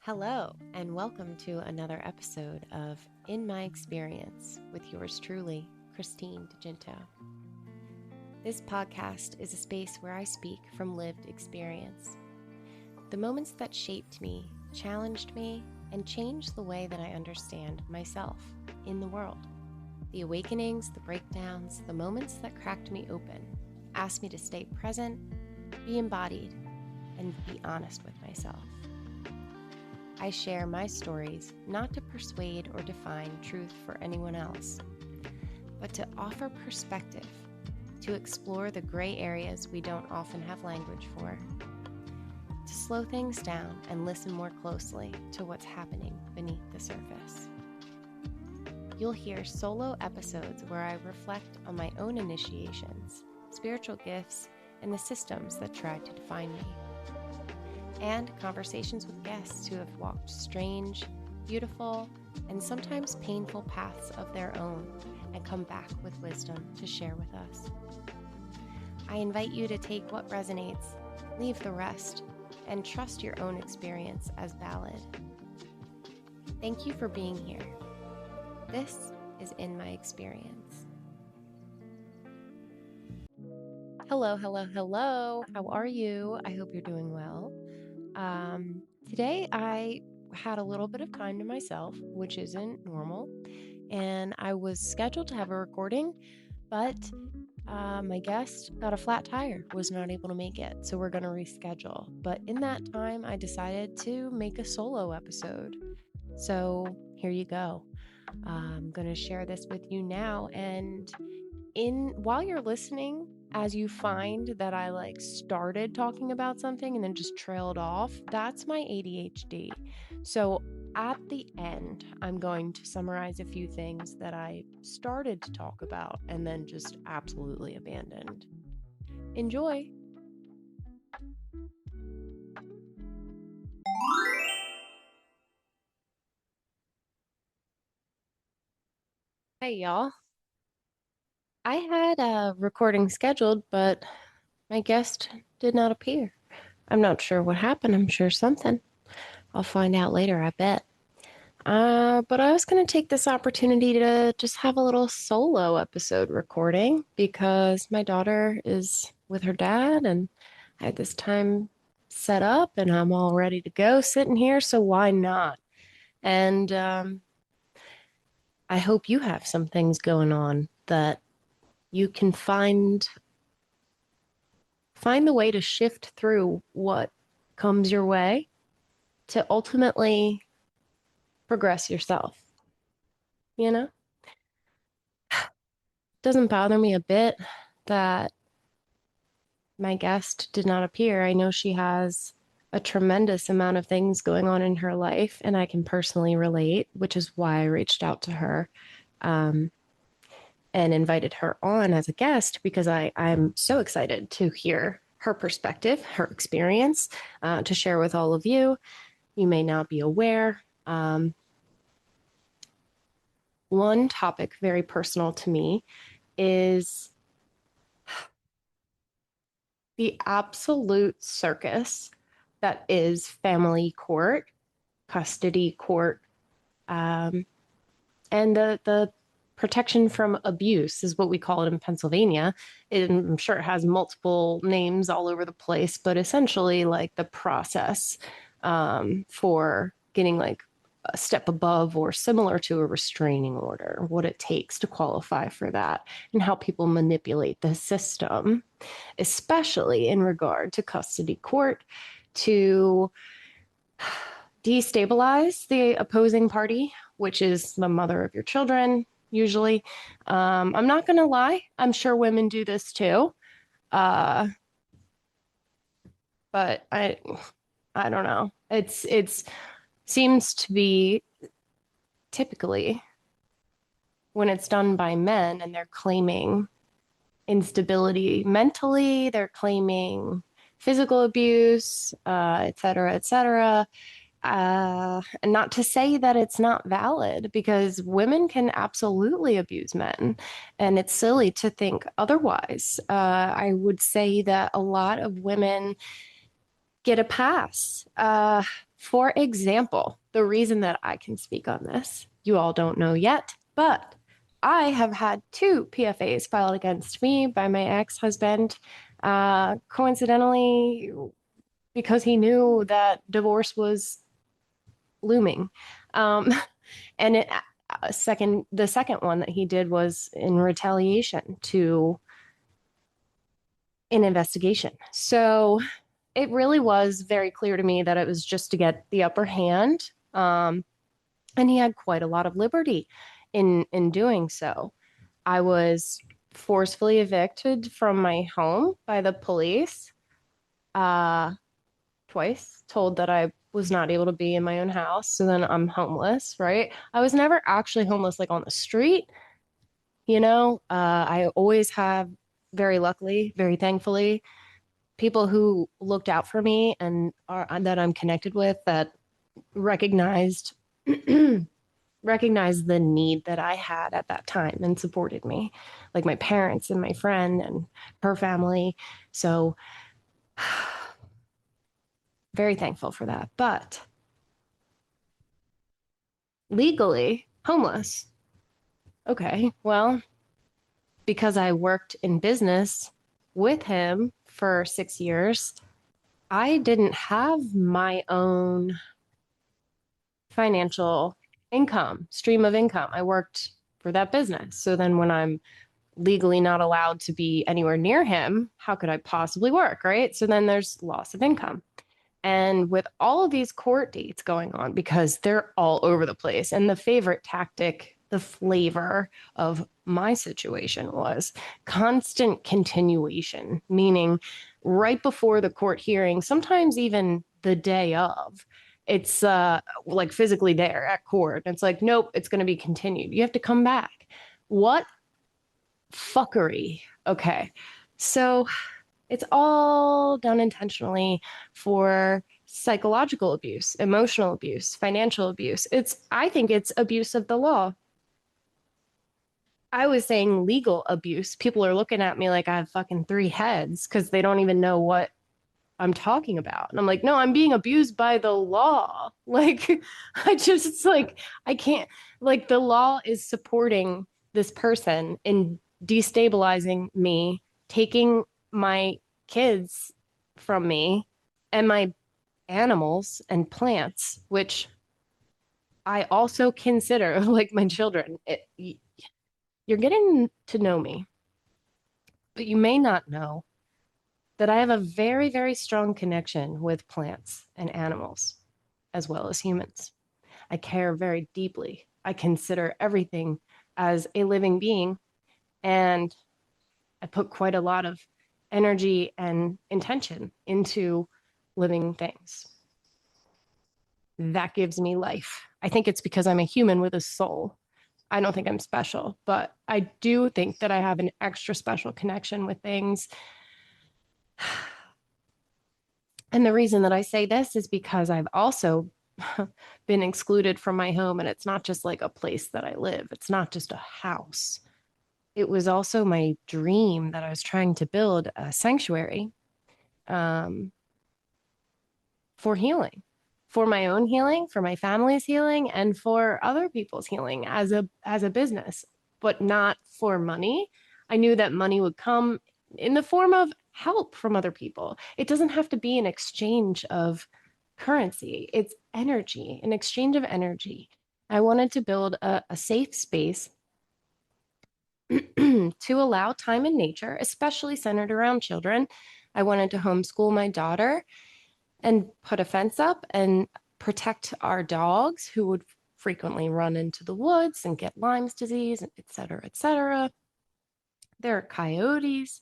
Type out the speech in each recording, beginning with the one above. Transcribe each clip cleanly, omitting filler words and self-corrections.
Hello, and welcome to another episode of In My Experience with yours truly, Christine DeGinto. This podcast is a space where I speak from lived experience. The moments that shaped me, challenged me, and changed the way that I understand myself in the world. The awakenings, the breakdowns, the moments that cracked me open, asked me to stay present, be embodied, and be honest with myself. I share my stories not to persuade or define truth for anyone else, but to offer perspective, to explore the gray areas we don't often have language for, to slow things down and listen more closely to what's happening beneath the surface. You'll hear solo episodes where I reflect on my own initiations, spiritual gifts, and the systems that tried to define me. And conversations with guests who have walked strange, beautiful, and sometimes painful paths of their own and come back with wisdom to share with us. I invite you to take what resonates, leave the rest, and trust your own experience as valid. Thank you for being here. This is In My Experience. Hello. How are you? I hope you're doing well. Today I had a little bit of time to myself, which isn't normal, and I was scheduled to have a recording, but my guest got a flat tire, was not able to make it, so we're going to reschedule. But in that time, I decided to make a solo episode. So here you go. I'm going to share this with you now, and while you're listening, as you find that I started talking about something and then just trailed off, that's my ADHD. So at the end, I'm going to summarize a few things that I started to talk about and then just absolutely abandoned. Enjoy. Hey, y'all. I had a recording scheduled, but my guest did not appear. I'm not sure what happened. I'm sure something. I'll find out later, I bet. But I was going to take this opportunity to just have a little solo episode recording because my daughter is with her dad and I had this time set up and I'm all ready to go sitting here. So why not? And I hope you have some things going on that you can find the way to shift through what comes your way to ultimately progress yourself. You know? Doesn't bother me a bit that my guest did not appear. I know she has a tremendous amount of things going on in her life, and I can personally relate, which is why I reached out to her and invited her on as a guest because I'm so excited to hear her perspective, her experience, to share with all of you. You may not be aware. One topic very personal to me is the absolute circus that is family court, custody court, and the protection from abuse is what we call it in Pennsylvania. I'm sure it has multiple names all over the place, but essentially like the process for getting like a step above or similar to a restraining order, what it takes to qualify for that, and how people manipulate the system, especially in regard to custody court, to destabilize the opposing party, which is the mother of your children, usually. I'm not going to lie. I'm sure women do this too. But I don't know. It's seems to be typically when it's done by men and they're claiming instability mentally, they're claiming physical abuse, et cetera, et cetera. And not to say that it's not valid because women can absolutely abuse men, and it's silly to think otherwise. I would say that a lot of women get a pass For example, the reason that I can speak on this, you all don't know yet, but I have had two PFAs filed against me by my ex-husband, coincidentally, because he knew that divorce was looming. Um, and the second one that he did was in retaliation to an investigation. So it really was very clear to me that it was just to get the upper hand. And he had quite a lot of liberty in doing so. I was forcefully evicted from my home by the police uh, twice, told that I was not able to be in my own house. So then I'm homeless, right? I was never actually homeless like on the street, you know? I always have, very luckily, very thankfully, people who looked out for me and are that I'm connected with that recognized recognized the need that I had at that time and supported me, like my parents and my friend and her family. So very thankful for that. But legally homeless. Okay, well, because I worked in business with him for 6 years, I didn't have my own financial stream of income. I worked for that business. So then when I'm legally not allowed to be anywhere near him, how could I possibly work? Right. So then there's loss of income. And with all of these court dates going on, because they're all over the place, and the favorite tactic, the flavor of my situation was constant continuation, meaning right before the court hearing, sometimes even the day of, it's like physically there at court. It's like, nope, it's going to be continued. You have to come back. What fuckery. Okay. So it's all done intentionally for psychological abuse, emotional abuse, financial abuse. I think it's abuse of the law. I was saying legal abuse. People are looking at me like I have fucking three heads because they don't even know what I'm talking about. And I'm like, no, I'm being abused by the law. Like, it's like, I can't, like, the law is supporting this person in destabilizing me, taking my kids from me and my animals and plants, which I also consider like my children. You're getting to know me, but you may not know that I have a very, very strong connection with plants and animals, as well as humans. I care very deeply. I consider everything as a living being, and I put quite a lot of energy and intention into living things. That gives me life. I think it's because I'm a human with a soul. I don't think I'm special, but I do think that I have an extra special connection with things. And the reason that I say this is because I've also been excluded from my home. And it's not just like a place that I live, it's not just a house. It was also my dream that I was trying to build a sanctuary um, for healing, for my own healing, for my family's healing, and for other people's healing as a business, but not for money. I knew that money would come in the form of help from other people. It doesn't have to be an exchange of currency. It's energy, an exchange of energy. I wanted to build a safe space to allow time in nature, especially centered around children. I wanted to homeschool my daughter and put a fence up and protect our dogs who would frequently run into the woods and get Lyme's disease, et cetera, et cetera. There are coyotes,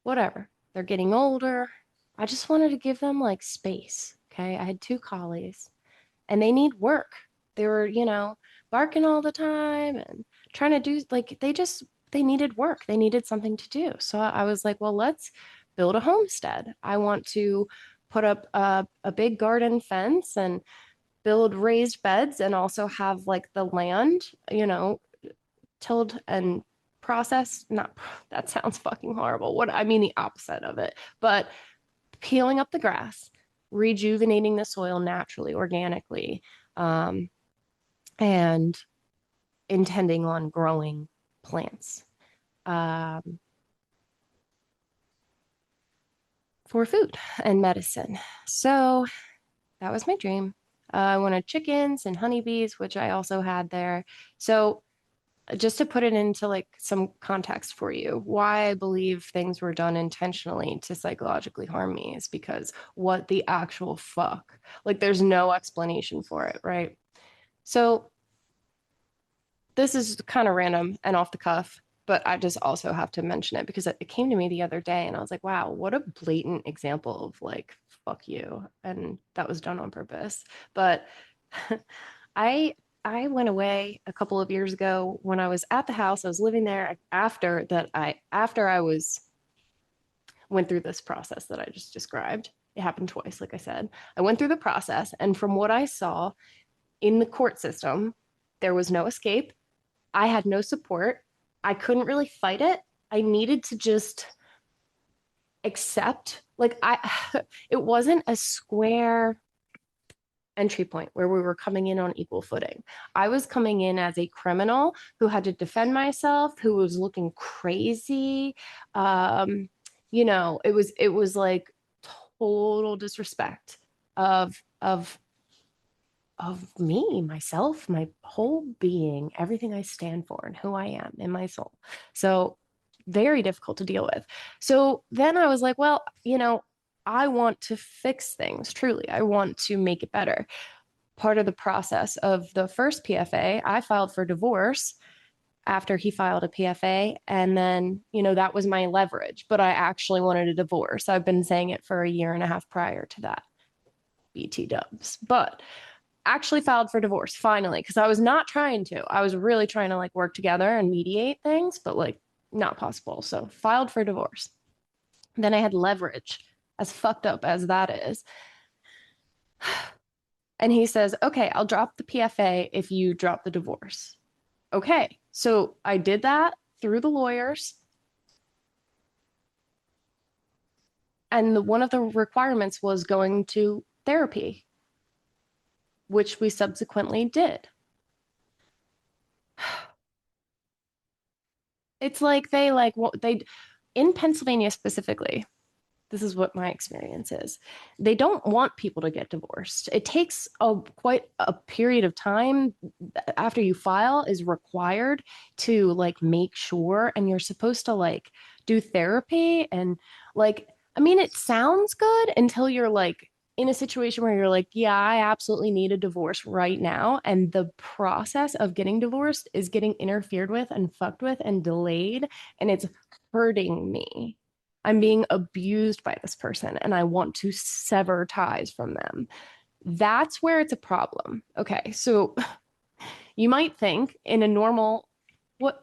whatever. They're getting older. I just wanted to give them like space. Okay. I had two collies and they need work. They were, barking all the time and trying to do like they needed work. They needed something to do. So I was like, well, let's build a homestead. I want to put up a big garden fence and build raised beds and also have like the land, tilled and processed. Not that sounds fucking horrible. What I mean, the opposite of it, but peeling up the grass, rejuvenating the soil naturally, organically, and intending on growing plants for food and medicine. So that was my dream. I wanted chickens and honeybees, which I also had there. So just to put it into like some context for you, why I believe things were done intentionally to psychologically harm me is because what the actual fuck? Like there's no explanation for it, right? So this is kind of random and off the cuff, but I just also have to mention it because it came to me the other day and I was like, wow, what a blatant example of like, fuck you. And that was done on purpose. But I I went away a couple of years ago when I was at the house. I was living there after I was went through this process that I just described. It happened twice, like I said. I went through the process, and from what I saw in the court system, there was no escape. I had no support. I couldn't really fight it. I needed to just accept, like, it wasn't a square entry point where we were coming in on equal footing. I was coming in as a criminal who had to defend myself, who was looking crazy. Um, it was like total disrespect of of me, myself, my whole being, everything I stand for and who I am in my soul. So very difficult to deal with. So then I was like, well, I want to fix things truly. I want to make it better. Part of the process of the first PFA, I filed for divorce after he filed a PFA. And then, that was my leverage, but I actually wanted a divorce. I've been saying it for a year and a half prior to that. BT dubs. But actually filed for divorce finally because I was not trying to. I was really trying to like work together and mediate things, but like not possible. So filed for divorce. Then I had leverage, as fucked up as that is. And he says, okay, I'll drop the PFA if you drop the divorce. Okay. So I did that through the lawyers. And one of the requirements was going to therapy, which we subsequently did. It's like they in Pennsylvania specifically, this is what my experience is. They don't want people to get divorced. It takes quite a period of time after you file is required to like make sure, and you're supposed to like do therapy and like, I mean, it sounds good until you're like in a situation where you're like, yeah, I absolutely need a divorce right now. And the process of getting divorced is getting interfered with and fucked with and delayed. And it's hurting me. I'm being abused by this person and I want to sever ties from them. That's where it's a problem. Okay, so you might think in a normal,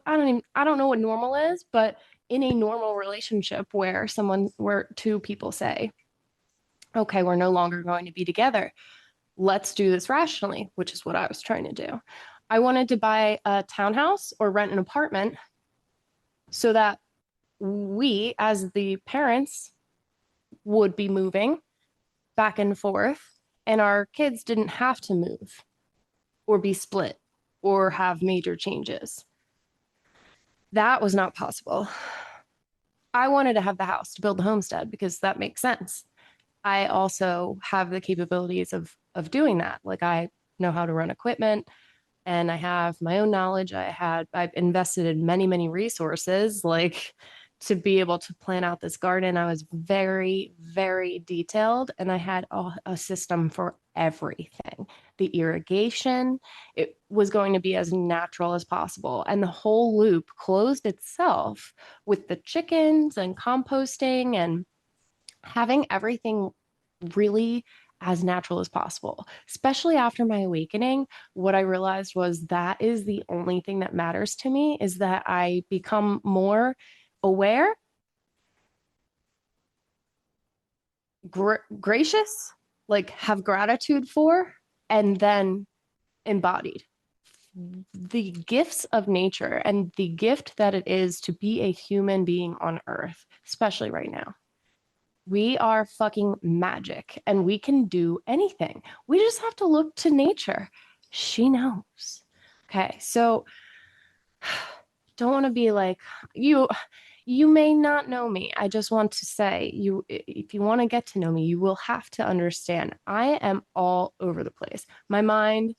I don't know what normal is, but in a normal relationship where two people say, okay, we're no longer going to be together. Let's do this rationally, which is what I was trying to do. I wanted to buy a townhouse or rent an apartment so that we, as the parents, would be moving back and forth, and our kids didn't have to move or be split or have major changes. That was not possible. I wanted to have the house to build the homestead because that makes sense. I also have the capabilities of doing that. Like I know how to run equipment and I have my own knowledge. I've invested in many, many resources like to be able to plan out this garden. I was very, very detailed and I had a system for everything. The irrigation, it was going to be as natural as possible. And the whole loop closed itself with the chickens and composting and having everything really as natural as possible. Especially after my awakening, what I realized was that is the only thing that matters to me is that I become more aware, gracious, like have gratitude for, and then embodied. The gifts of nature and the gift that it is to be a human being on earth, especially right now. We are fucking magic and we can do anything. We just have to look to nature. She knows. Okay, so don't want to be like you may not know me. I just want to say you if you want to get to know me, you will have to understand I am all over the place. My mind,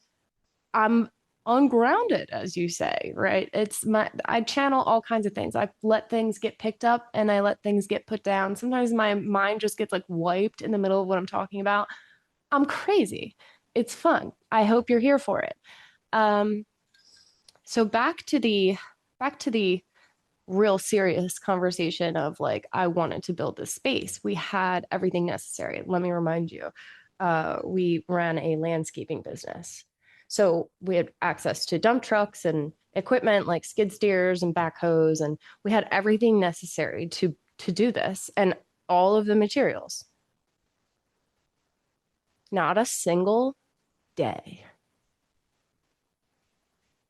I'm ungrounded, as you say, right? It's my I channel all kinds of things. I let things get picked up and I let things get put down. Sometimes my mind just gets like wiped in the middle of what I'm talking about. I'm crazy. It's fun. I hope you're here for it. Um, so back to the real serious conversation of like I wanted to build this space. We had everything necessary. Let me remind you, we ran a landscaping business. So we had access to dump trucks and equipment like skid steers and backhoes, and we had everything necessary to do this and all of the materials. Not a single day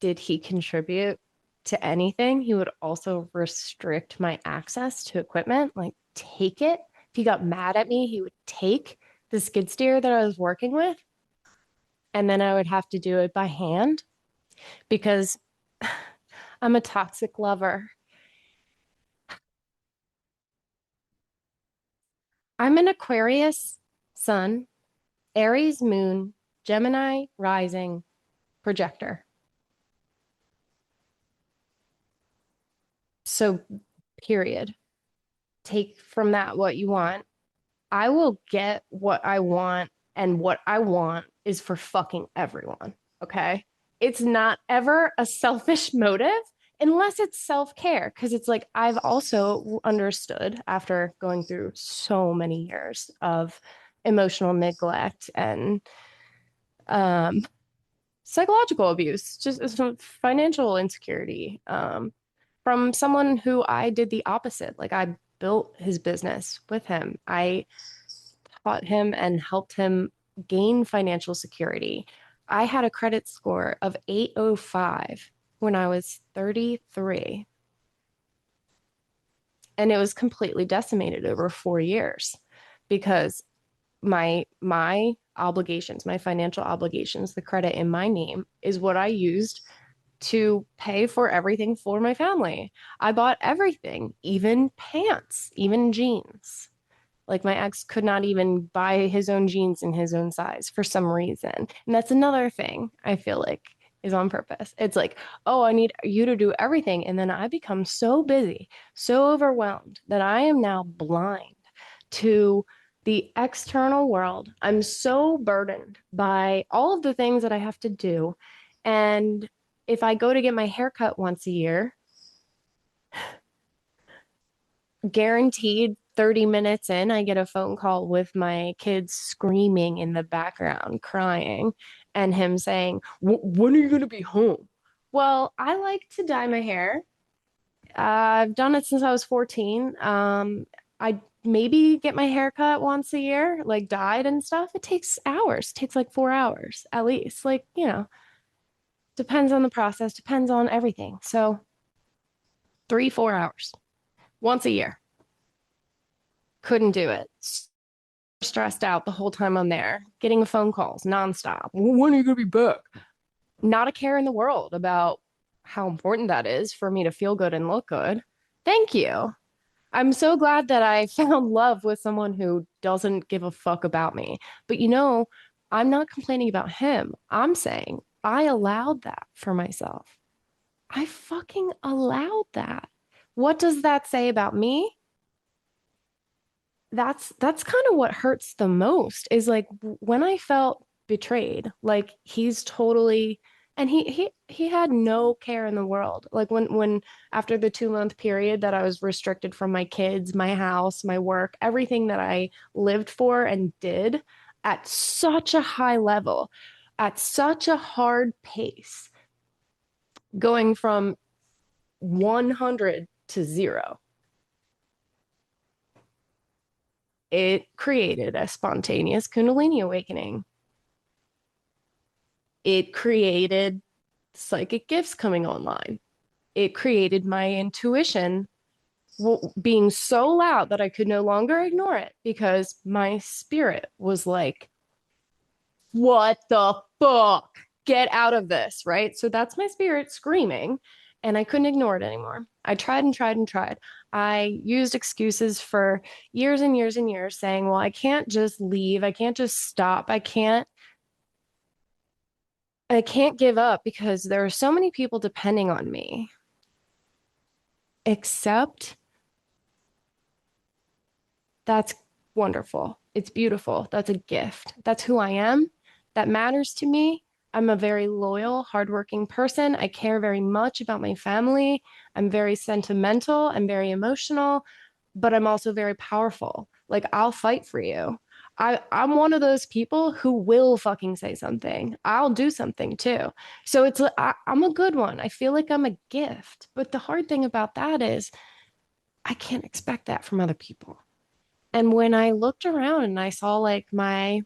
did he contribute to anything. He would also restrict my access to equipment, like take it. If he got mad at me, he would take the skid steer that I was working with, and then I would have to do it by hand because I'm a toxic lover. I'm an Aquarius sun, Aries moon, Gemini rising projector. So, period. Take from that what you want. I will get what I want, and what I want is for fucking everyone. Okay. It's not ever a selfish motive unless it's self care. Cause it's like I've also understood after going through so many years of emotional neglect and um, psychological abuse, just some financial insecurity from someone who I did the opposite. Like I built his business with him. I taught him and helped him gain financial security. I had a credit score of 805 when I was 33, and it was completely decimated over 4 years because my obligations, my financial obligations, the credit in my name is what I used to pay for everything for my family. I bought everything, even pants, even jeans. Like my ex could not even buy his own jeans in his own size for some reason. And that's another thing I feel like is on purpose. It's like, oh, I need you to do everything. And then I become so busy, so overwhelmed that I am now blind to the external world. I'm so burdened by all of the things that I have to do. And if I go to get my hair cut once a year, guaranteed 30 minutes in, I get a phone call with my kids screaming in the background, crying, and him saying, when are you going to be home? Well, I like to dye my hair. I've done it since I was 14. I maybe get my hair cut once a year, like dyed and stuff. It takes hours, it takes like 4 hours at least. Like, depends on the process, depends on everything. So 3, 4 hours once a year. Couldn't do it. Stressed out the whole time I'm there, getting phone calls nonstop. When are you going to be back? Not a care in the world about how important that is for me to feel good and look good. Thank you. I'm so glad that I found love with someone who doesn't give a fuck about me. But I'm not complaining about him. I'm saying I allowed that for myself. I fucking allowed that. What does that say about me? That's kind of what hurts the most is like when I felt betrayed, like he's totally and he had no care in the world. Like when after the 2 month period that I was restricted from my kids, my house, my work, everything that I lived for and did at such a high level, at such a hard pace, going from 100 to zero, it created a spontaneous Kundalini awakening. It created psychic gifts coming online. It created my intuition being so loud that I could no longer ignore it because my spirit was like, what the fuck? Get out of this, right? So that's my spirit screaming, and I couldn't ignore it anymore. I tried and tried and tried. I used excuses for years and years and years saying, well, I can't just leave. I can't just stop. I can't give up because there are so many people depending on me. Except that's wonderful. It's beautiful. That's a gift. That's who I am. That matters to me. I'm a very loyal, hardworking person. I care very much about my family. I'm very sentimental. I'm very emotional, but I'm also very powerful. Like, I'll fight for you. I'm one of those people who will fucking say something. I'll do something too. So I'm a good one. I feel like I'm a gift. But the hard thing about that is I can't expect that from other people. And when I looked around and I saw like my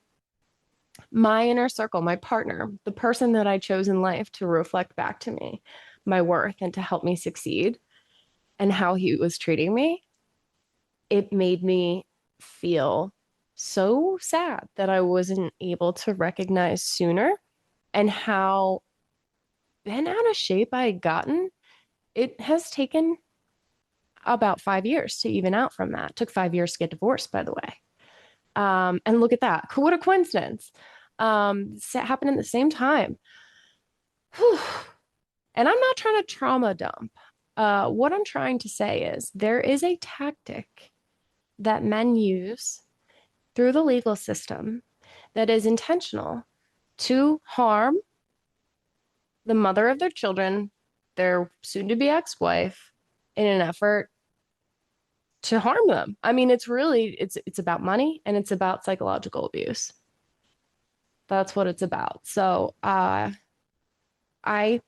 inner circle, my partner, the person that I chose in life to reflect back to me my worth and to help me succeed and how he was treating me, it made me feel so sad that I wasn't able to recognize sooner and how bent out of shape I had gotten. It has taken about 5 years to even out from that. It took 5 years to get divorced, by the way. And look at that. What a coincidence. It happened at the same time. Whew. And I'm not trying to trauma dump. What I'm trying to say is there is a tactic that men use through the legal system that is intentional to harm the mother of their children, their soon to be ex wife, in an effort to harm them. I mean, it's about money and it's about psychological abuse. That's what it's about. So, I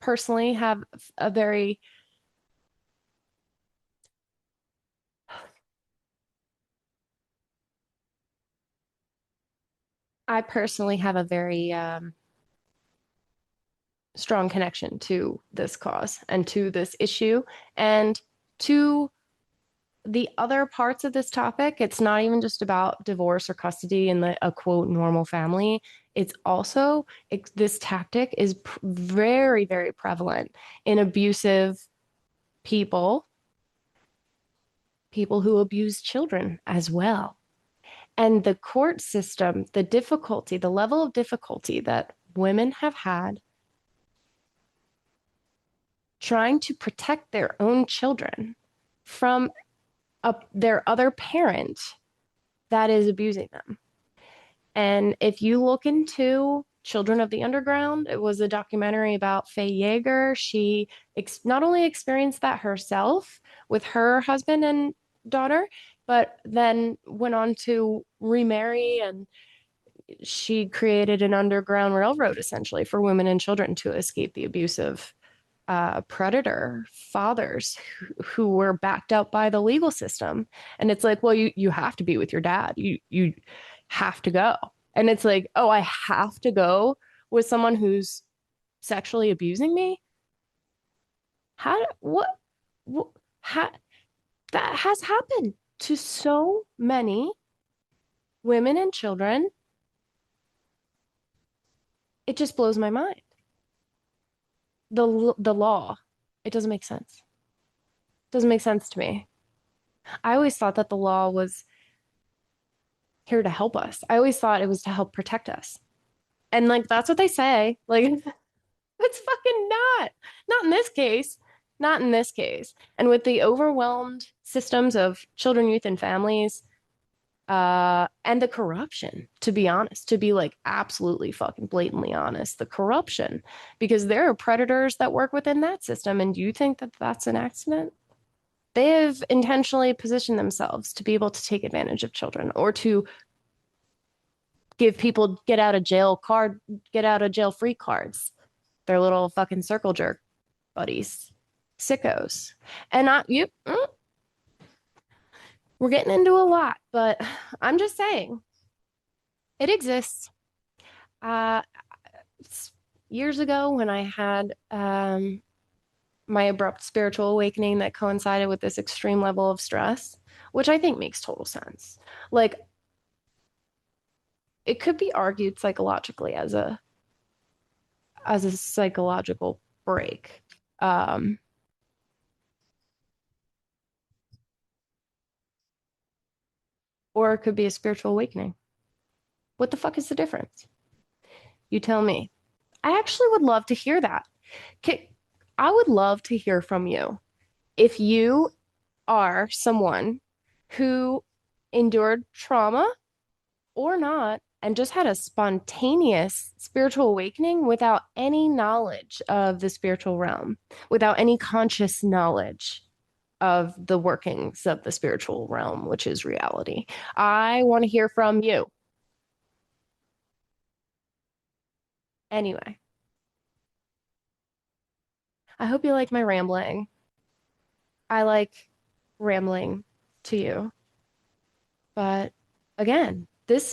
personally have a very I personally have a very strong connection to this cause and to this issue and to the other parts of this topic. It's not even just about divorce or custody and a quote normal family. It's also this tactic is very, very prevalent in abusive people, people who abuse children as well. And the court system, the difficulty, the level of difficulty that women have had trying to protect their own children from their other parent that is abusing them. And if you look into Children of the Underground, it was a documentary about Faye Yeager. She not only experienced that herself with her husband and daughter, but then went on to remarry, and she created an underground railroad essentially for women and children to escape the abusive predator fathers who were backed up by the legal system. And it's like, well, you have to be with your dad. You have to go. And it's like, oh, I have to go with someone who's sexually abusing me. How what how that has happened to so many women and children. It just blows my mind. The law, it doesn't make sense. It doesn't make sense to me. I always thought that the law was here to help us. I always thought it was to help protect us. And like that's what they say. Like it's fucking not. Not in this case. Not in this case. And with the overwhelmed systems of children, youth, and families, and the corruption, to be honest, to be like absolutely fucking blatantly honest, the corruption, because there are predators that work within that system. And do you think that that's an accident? They have intentionally positioned themselves to be able to take advantage of children or to give people get out of jail free cards. Their little fucking circle jerk buddies, sickos. And we're getting into a lot, but I'm just saying it exists. Uh, years ago when I had my abrupt spiritual awakening that coincided with this extreme level of stress, which I think makes total sense. Like, it could be argued psychologically as a psychological break. Um, or it could be a spiritual awakening. What the fuck is the difference? You tell me. I actually would love to hear that. I would love to hear from you. If you are someone who endured trauma or not and just had a spontaneous spiritual awakening without any knowledge of the spiritual realm, without any conscious knowledge of the workings of the spiritual realm, which is reality. I want to hear from you. Anyway, I hope you like my rambling. I like rambling to you. But again, this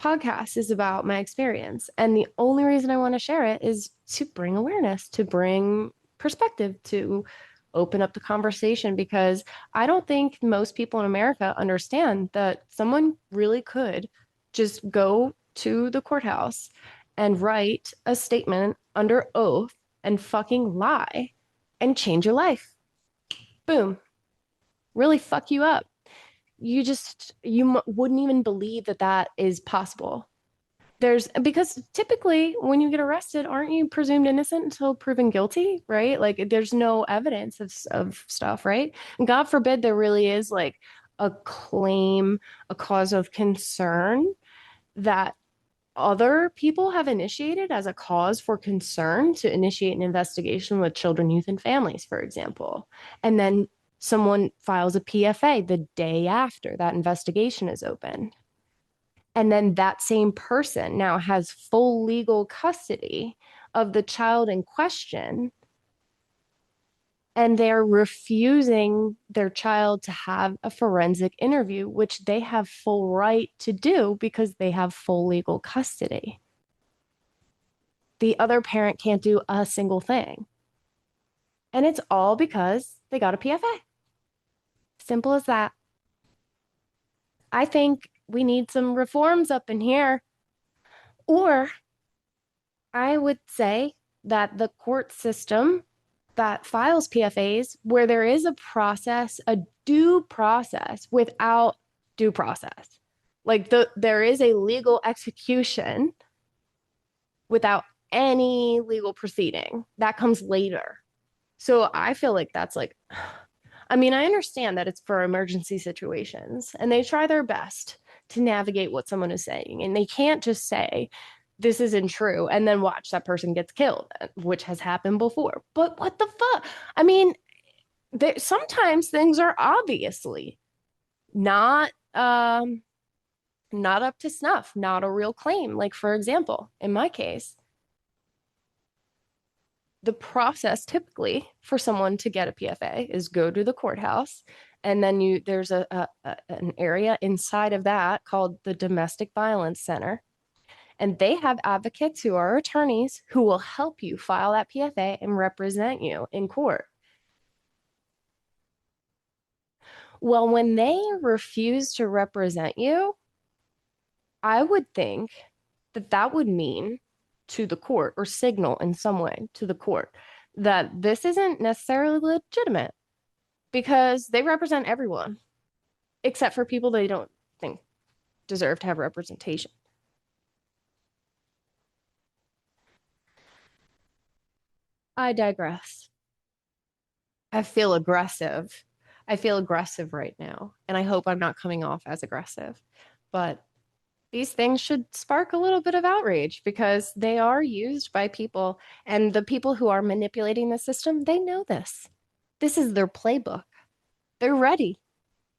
podcast is about my experience. And the only reason I want to share it is to bring awareness, to bring perspective, to open up the conversation, because I don't think most people in America understand that someone really could just go to the courthouse and write a statement under oath and fucking lie and change your life. Boom. Really fuck you up. You wouldn't even believe that that is possible. There's because typically when you get arrested, aren't you presumed innocent until proven guilty, right? Like there's no evidence of stuff, right? And God forbid there really is like a claim, a cause of concern that other people have initiated as a cause for concern to initiate an investigation with children, youth, and families, for example. And then someone files a PFA the day after that investigation is opened. And then that same person now has full legal custody of the child in question. And they're refusing their child to have a forensic interview, which they have full right to do because they have full legal custody. The other parent can't do a single thing. And it's all because they got a PFA. Simple as that. I think we need some reforms up in here. Or I would say that the court system that files PFAs, where there is a process, a due process without due process. Like there is a legal execution without any legal proceeding. That comes later. So I feel like that's like, I mean, I understand that it's for emergency situations and they try their best to navigate what someone is saying. And they can't just say, this isn't true, and then watch that person gets killed, which has happened before. But what the fuck? I mean, sometimes things are obviously not not up to snuff, not a real claim. Like, for example, in my case, the process typically for someone to get a PFA is go to the courthouse, and then there's an area inside of that called the Domestic Violence Center, and they have advocates who are attorneys who will help you file that PFA and represent you in court. Well, when they refuse to represent you, I would think that that would mean to the court or signal in some way to the court that this isn't necessarily legitimate because they represent everyone except for people they don't think deserve to have representation. I digress. I feel aggressive. I feel aggressive right now, and I hope I'm not coming off as aggressive. But these things should spark a little bit of outrage because they are used by people, and the people who are manipulating the system, they know this. This is their playbook. They're ready.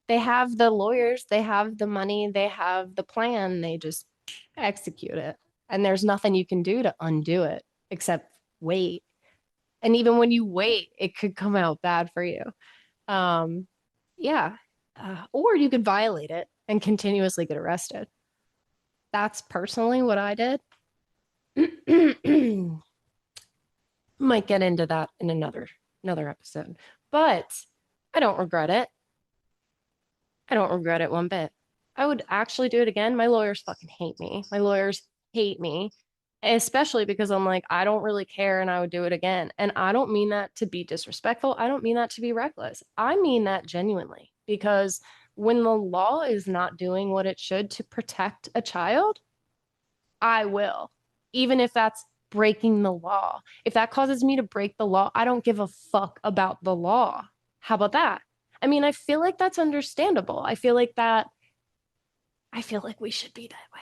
They have the lawyers, they have the money, they have the plan, they just execute it. And there's nothing you can do to undo it except wait. And even when you wait, it could come out bad for you. Um, yeah. Or you could violate it and continuously get arrested. That's personally what I did. Might get into that in another another episode. But I don't regret it. I don't regret it one bit. I would actually do it again. My lawyers fucking hate me. My lawyers hate me, especially because I'm like, I don't really care and I would do it again. And I don't mean that to be disrespectful. I don't mean that to be reckless. I mean that genuinely because when the law is not doing what it should to protect a child, I will, even if that's breaking the law. If that causes me to break the law, I don't give a fuck about the law. How about that? I mean, I feel like that's understandable. I feel like we should be that way.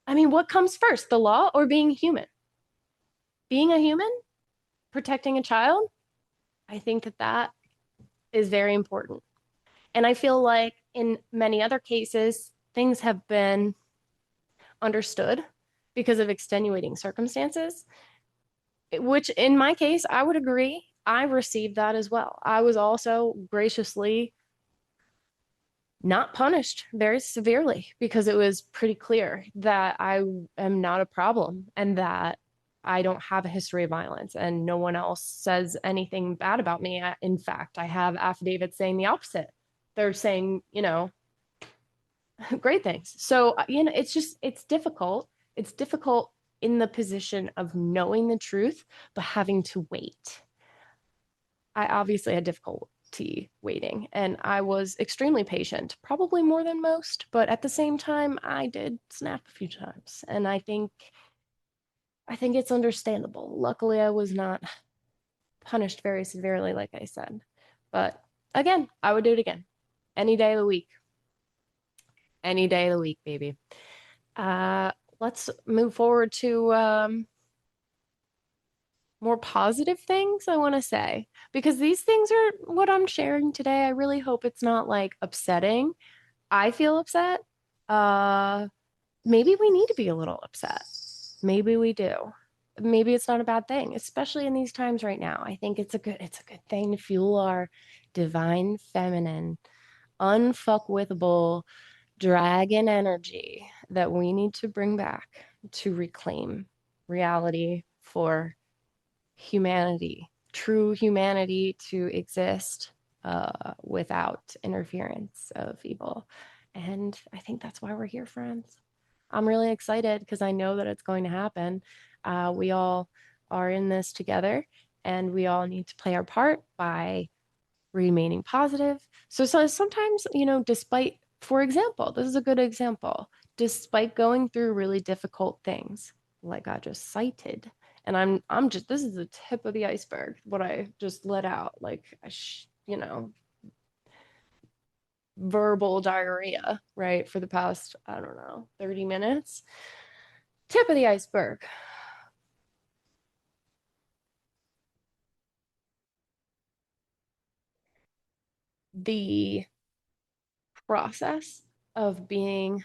I mean, what comes first, the law or being human? Being a human, protecting a child, I think that that is very important. And I feel like in many other cases, things have been understood because of extenuating circumstances, which in my case, I would agree. I received that as well. I was also graciously not punished very severely because it was pretty clear that I am not a problem and that I don't have a history of violence and no one else says anything bad about me. In fact, I have affidavits saying the opposite. They're saying, great things. So, it's difficult. It's difficult in the position of knowing the truth, but having to wait. I obviously had difficulty waiting and I was extremely patient, probably more than most, but at the same time, I did snap a few times. And I think it's understandable. Luckily, I was not punished very severely, like I said. But again, I would do it again. Any day of the week. Any day of the week, baby. Uh, let's move forward to more positive things, I want to say, because these things are what I'm sharing today. I really hope it's not like upsetting. I feel upset. Uh, maybe we need to be a little upset. Maybe we do. Maybe it's not a bad thing, especially in these times right now. I think it's a good thing to fuel our divine feminine, unfuckwithable dragon energy that we need to bring back to reclaim reality for humanity, true humanity to exist without interference of evil. And I think that's why we're here, friends. I'm really excited because I know that it's going to happen. We all are in this together, and we all need to play our part by remaining positive. So sometimes, despite, for example, this is a good example, despite going through really difficult things, like I just cited, and I'm just this is the tip of the iceberg, what I just let out, like verbal diarrhea, right, for the past, I don't know, 30 minutes. Tip of the iceberg. The process of becoming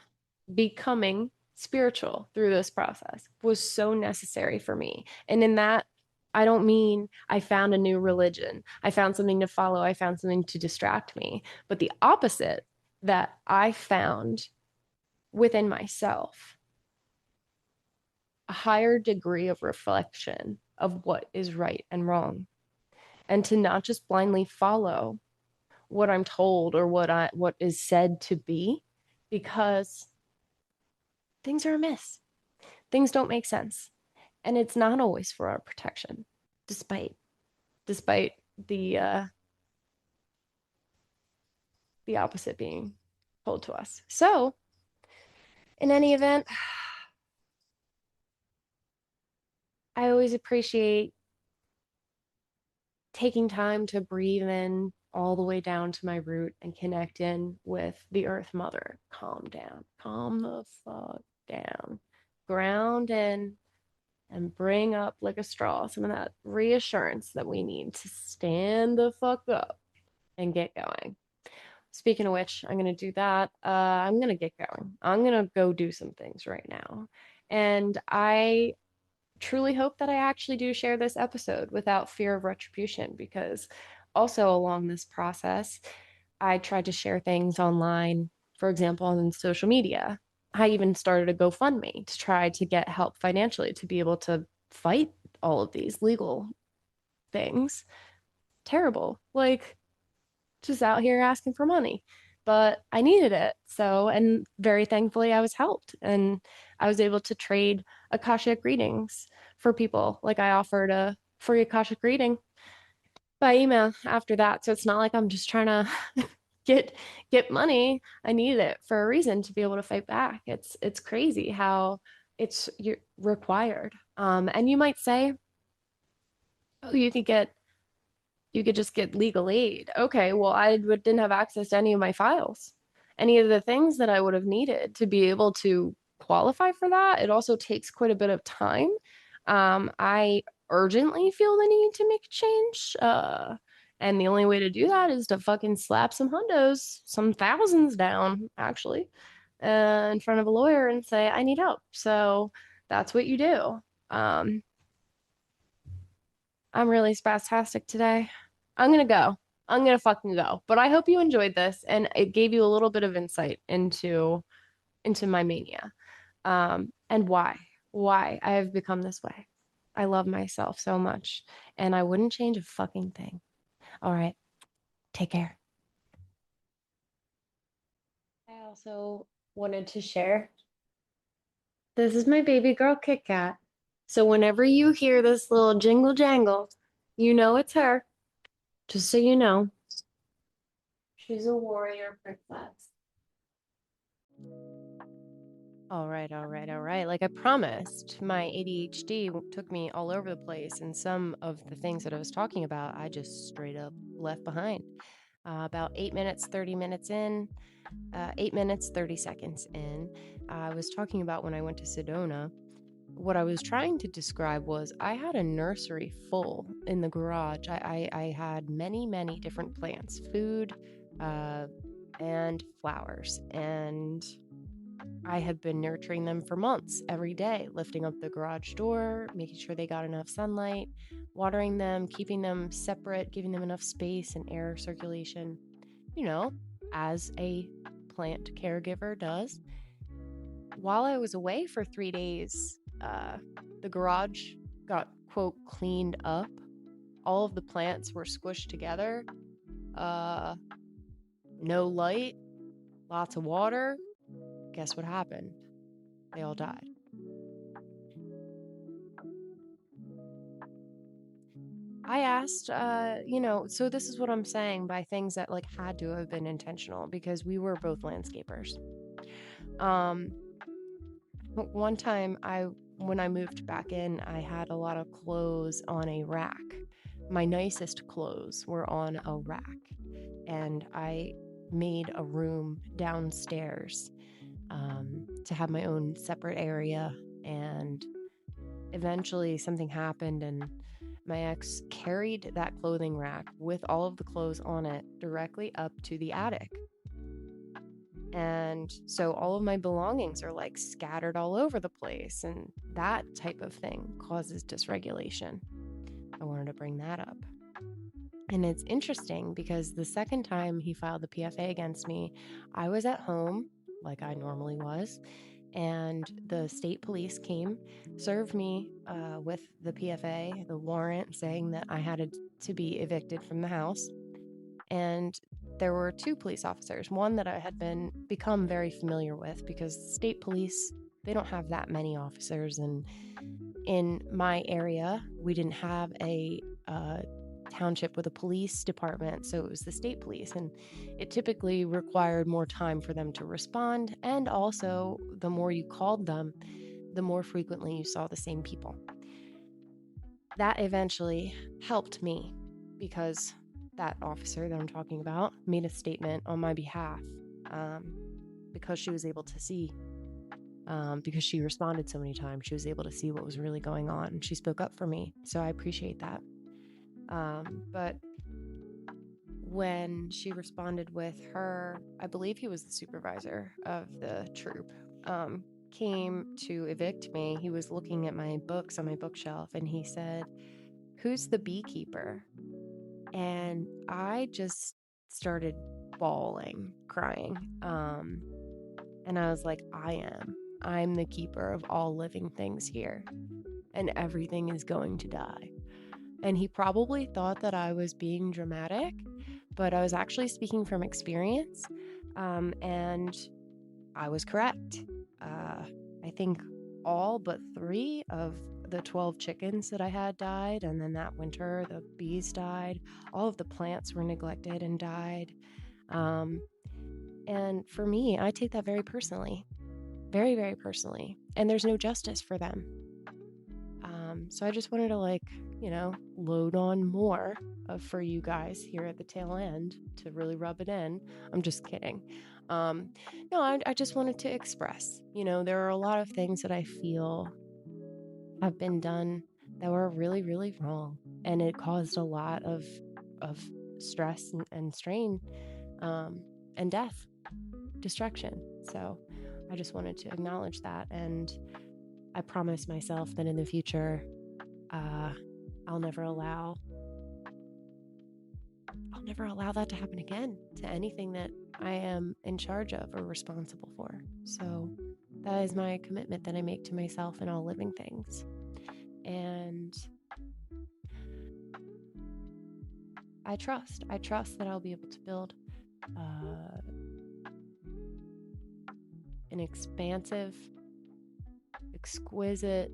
spiritual through this process was so necessary for me. And in that, I don't mean I found a new religion, I found something to follow, I found something to distract me, but the opposite, that I found within myself a higher degree of reflection of what is right and wrong, and to not just blindly follow what I'm told or what is said to be, because things are amiss. Things don't make sense. And it's not always for our protection, despite the opposite being told to us. So, in any event, I always appreciate taking time to breathe in all the way down to my root and connect in with the earth mother. Calm down. Calm the fuck down. Ground in and bring up like a straw some of that reassurance that we need to stand the fuck up and get going. Speaking of which, I'm going to do that. I'm going to get going. I'm going to go do some things right now. And I truly hope that I actually do share this episode without fear of retribution, because also along this process, I tried to share things online, for example, on social media. I even started a GoFundMe to try to get help financially to be able to fight all of these legal things. terrible. Like, just out here asking for money. But I needed it. So, and very thankfully, I was helped. And I was able to trade Akashic readings for people. Like, I offered a free Akashic reading by email after that. So it's not like I'm just trying to get get money. I needed it for a reason to be able to fight back. It's crazy how it's you're required. And you might say, oh, you could just get legal aid. Okay, well, didn't have access to any of my files, any of the things that I would have needed to be able to qualify for that. It also takes quite a bit of time. I urgently feel the need to make a change. And the only way to do that is to fucking slap some hundos, some thousands down, actually, in front of a lawyer and say, I need help. So that's what you do. Um, I'm really spastastic today. I'm gonna go. I'm gonna fucking go. But I hope you enjoyed this and it gave you a little bit of insight into my mania. And why I have become this way. I love myself so much and I wouldn't change a fucking thing. All right. Take care. I also wanted to share. This is my baby girl Kit Kat. So whenever you hear this little jingle jangle, you know it's her. Just so you know. She's a warrior princess. All right, all right, all right. Like I promised, my ADHD took me all over the place, and some of the things that I was talking about, I just straight up left behind. About 8 minutes, 30 minutes in, 8 minutes, 30 seconds in, I was talking about when I went to Sedona. What I was trying to describe was I had a nursery full in the garage. I had many, many different plants, food, and flowers. And I had been nurturing them for months, every day, lifting up the garage door, making sure they got enough sunlight, watering them, keeping them separate, giving them enough space and air circulation, you know, as a plant caregiver does. While I was away for 3 days, the garage got, quote, cleaned up. All of the plants were squished together. No light, lots of water. Guess what happened? They all died. I asked, so this is what I'm saying by things that like had to have been intentional because we were both landscapers. One time when I moved back in, I had a lot of clothes on a rack. My nicest clothes were on a rack, and I made a room downstairs to have my own separate area. And eventually something happened, and my ex carried that clothing rack with all of the clothes on it directly up to the attic. And so all of my belongings are like scattered all over the place, and that type of thing causes dysregulation. I wanted to bring that up. And it's interesting because the second time he filed the PFA against me, I was at home like I normally was, and the state police came, served me with the PFA, the warrant saying that I had to be evicted from the house. And there were two police officers, one that I had become very familiar with because state police, they don't have that many officers. And in my area, we didn't have a township with a police department, so it was the state police, and it typically required more time for them to respond, and also the more you called them, the more frequently you saw the same people. That eventually helped me because that officer that I'm talking about made a statement on my behalf because she was able to see, because she responded so many times, she was able to see what was really going on, and she spoke up for me, so I appreciate that. But when she responded with her, I believe he was the supervisor of the troop, came to evict me, he was looking at my books on my bookshelf and he said, "Who's the beekeeper?" And I just started bawling, crying. And I was like, I'm the keeper of all living things here, and everything is going to die. And he probably thought that I was being dramatic, but I was actually speaking from experience. And I was correct. I think all but 3 of the 12 chickens that I had died. And then that winter, the bees died. All of the plants were neglected and died. And for me, I take that very personally, very, very personally. And there's no justice for them. So I just wanted to load on more for you guys here at the tail end to really rub it in. I'm just kidding. No, I just wanted to express, there are a lot of things that I feel have been done that were really, really wrong. And it caused a lot of stress and strain, and death, destruction. So I just wanted to acknowledge that. And I promised myself that in the future, I'll never allow that to happen again to anything that I am in charge of or responsible for. So that is my commitment that I make to myself and all living things. And I trust that I'll be able to build an expansive, exquisite,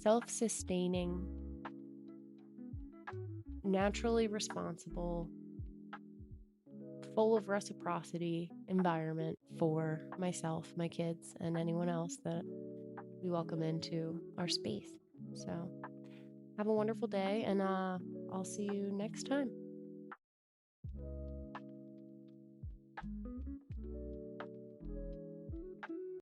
self-sustaining, naturally responsible, full of reciprocity environment for myself, my kids, and anyone else that we welcome into our space. So have a wonderful day, and I'll see you next time.